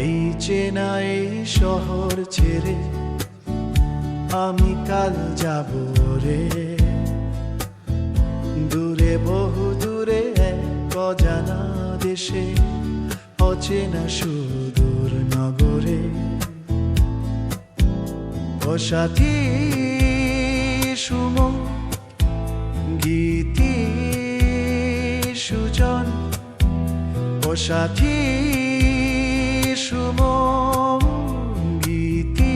এই চেনা এই শহর ছেড়ে আমি কাল যাব রে, দূরে বহু দূরে এক অজানা দেশে, অচেনা সুদূর নগরে। ও সাথী সুমন গীতি সুজন, ও সাথী সুমন গীতি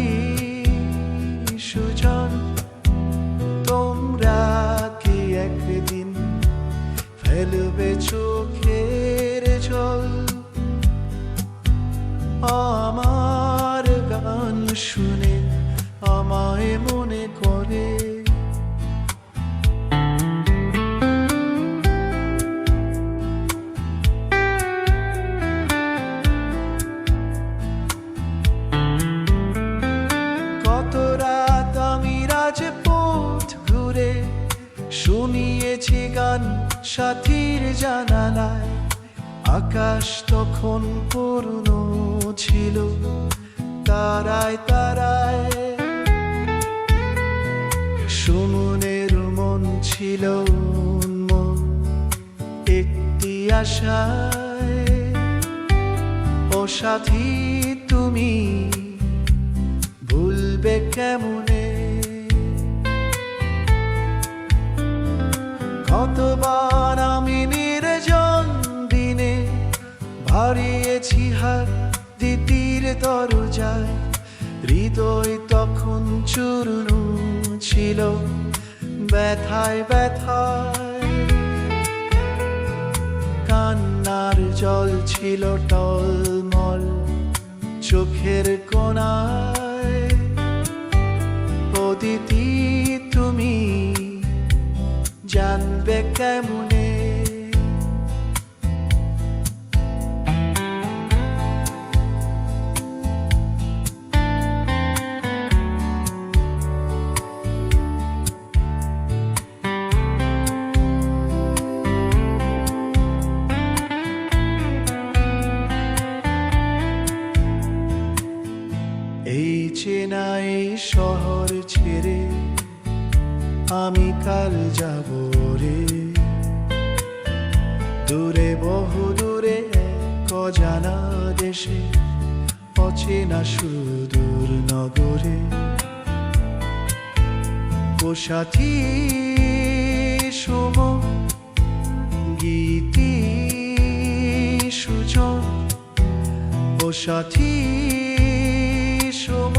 সুজন, তোমরা কি একদিন ফেলবে চোখের জল আমার গান শুনে আমায় মনে করে? কত রাত আমি রাজপথ ঘুরে শুনিয়েছি গান সাথীর জানালায়, আকাশ তখন পূর্ণ ছিল তারায় তারায়, সুমনের মন ছিল উন্মুখ একটি আশায়। ও সাথী তুমি ভুলবে কেমনে? কতবার আমি নির্জন দিনে হারিয়েছি হাত দিতির দরজায়, হৃদয় তখন চূর্ণ ছিল ব্যথায় ব্যথায়, কান্নার জল ছিল টলমল চোখের কোণায়। অদিতি তুমি জানবে কেমনে? এই চেনা এই শহর ছেড়ে আমি কাল যাব রে, দূরে বহু দূরে এক অজানা দেশে, অচেনা সুদূর নগরে। ও সাথী সুমন গীতি সুজন, ও সাথী সুমন